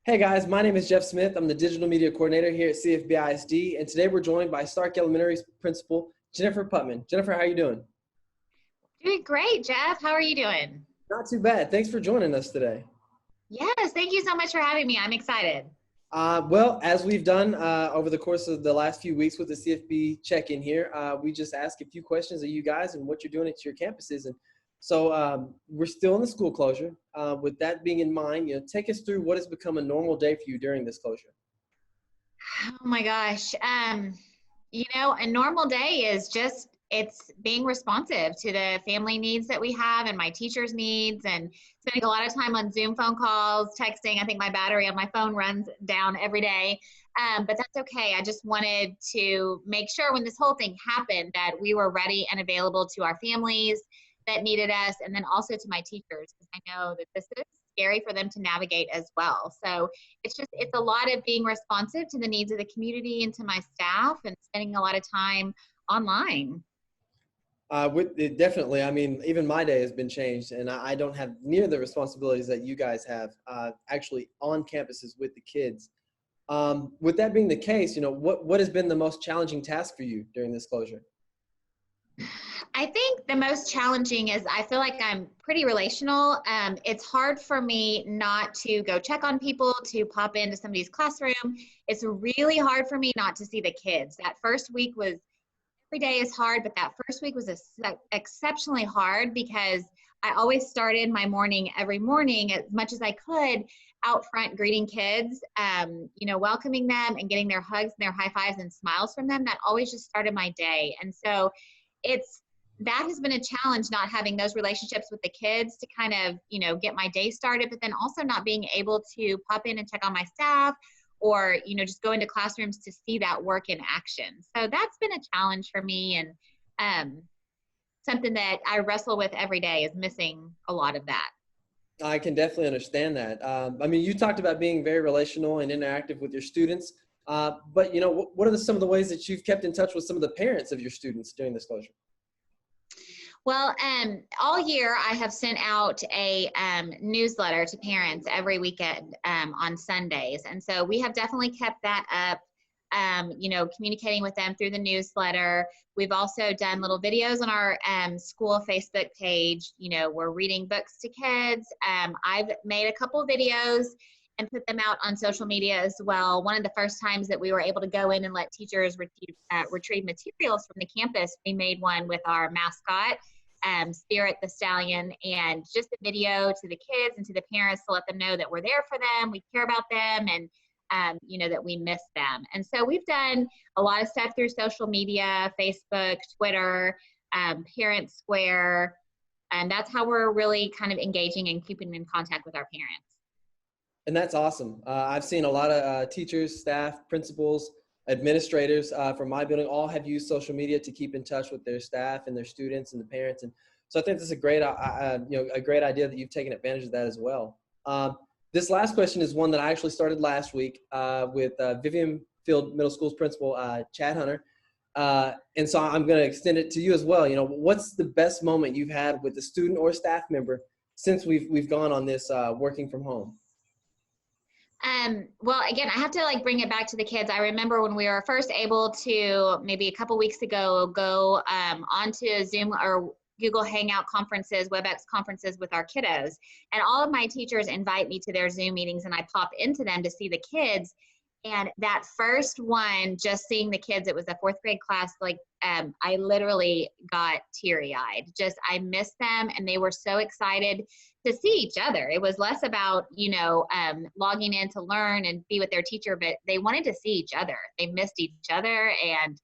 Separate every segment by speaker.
Speaker 1: Hey guys, my name is Jeff Smith. I'm the Digital Media Coordinator here at CFBISD, and today we're joined by Stark Elementary's Principal, Jennifer Putman. Jennifer, how are you doing?
Speaker 2: Doing great, Jeff. How are you doing?
Speaker 1: Not too bad. Thanks for joining us today.
Speaker 2: Yes, thank you so much for having me. I'm excited.
Speaker 1: Well, as we've done over the course of the last few weeks with the CFB Check-in here, we just ask a few questions of you guys and what you're doing at your campuses. And so we're still in the school closure. With that being in mind, take us through what has become a normal day for you during this closure.
Speaker 2: Oh my gosh. A normal day is just it's being responsive to the family needs that we have and my teachers' needs and spending a lot of time on Zoom phone calls, texting. I think my battery on my phone runs down every day. But that's okay. I just wanted to make sure when this whole thing happened that we were ready and available to our families that needed us, and then also to my teachers, because I know that this is scary for them to navigate as well. So it's a lot of being responsive to the needs of the community and to my staff and spending a lot of time online.
Speaker 1: Definitely. I mean, even my day has been changed, and I don't have near the responsibilities that you guys have actually on campuses with the kids. With that being the case, what has been the most challenging task for you during this closure?
Speaker 2: I think the most challenging is I feel like I'm pretty relational. It's hard for me not to go check on people, to pop into somebody's classroom. It's really hard for me not to see the kids. That first week was, every day is hard, but that first week was exceptionally hard because I always started my morning every morning as much as I could out front greeting kids, welcoming them and getting their hugs and their high fives and smiles from them. That always just started my day. And so that has been a challenge, not having those relationships with the kids to kind of, get my day started, but then also not being able to pop in and check on my staff or, just go into classrooms to see that work in action. So that's been a challenge for me, and something that I wrestle with every day is missing a lot of that.
Speaker 1: I can definitely understand that. I mean, you talked about being very relational and interactive with your students, but what are some of the ways that you've kept in touch with some of the parents of your students during this closure?
Speaker 2: Well, all year I have sent out a newsletter to parents every weekend on Sundays. And so we have definitely kept that up, communicating with them through the newsletter. We've also done little videos on our school Facebook page. We're reading books to kids. I've made a couple videos and put them out on social media as well. One of the first times that we were able to go in and let teachers retrieve materials from the campus, we made one with our mascot, Spirit the Stallion, and just a video to the kids and to the parents to let them know that we're there for them, we care about them, and that we miss them. And so we've done a lot of stuff through social media, Facebook, Twitter, Parent Square, and that's how we're really kind of engaging and keeping in contact with our parents.
Speaker 1: And that's awesome. I've seen a lot of teachers, staff, principals, administrators from my building all have used social media to keep in touch with their staff and their students and the parents. And so I think this is a great, a great idea that you've taken advantage of that as well. This last question is one that I actually started last week with Vivian Field Middle School's principal, Chad Hunter. And so I'm going to extend it to you as well. What's the best moment you've had with a student or staff member since we've gone on this working from home?
Speaker 2: Well, again, I have to bring it back to the kids. I remember when we were first able to, maybe a couple weeks ago, go onto Zoom or Google Hangout conferences, WebEx conferences with our kiddos. And all of my teachers invite me to their Zoom meetings, and I pop into them to see the kids. And that first one, just seeing the kids, it was a fourth grade class, I literally got teary-eyed. I missed them, and they were so excited to see each other. It was less about, logging in to learn and be with their teacher, but they wanted to see each other. They missed each other, and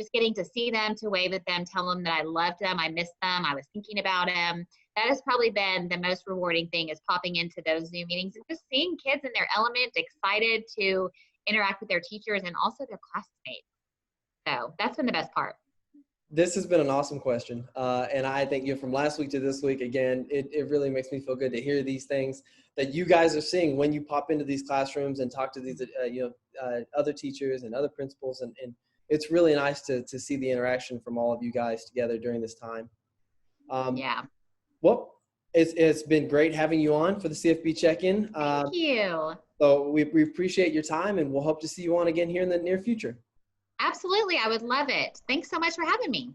Speaker 2: just getting to see them, to wave at them, tell them that I loved them, I missed them, I was thinking about them. That has probably been the most rewarding thing, is popping into those Zoom meetings and just seeing kids in their element, excited to interact with their teachers and also their classmates. So that's been the best part.
Speaker 1: This has been an awesome question. And I think from last week to this week, again, it really makes me feel good to hear these things that you guys are seeing when you pop into these classrooms and talk to these, other teachers and other principals. And it's really nice to see the interaction from all of you guys together during this time.
Speaker 2: Yeah.
Speaker 1: Well, It's been great having you on for the CFB Check-in.
Speaker 2: Thank you.
Speaker 1: So we appreciate your time, and we'll hope to see you on again here in the near future.
Speaker 2: Absolutely. I would love it. Thanks so much for having me.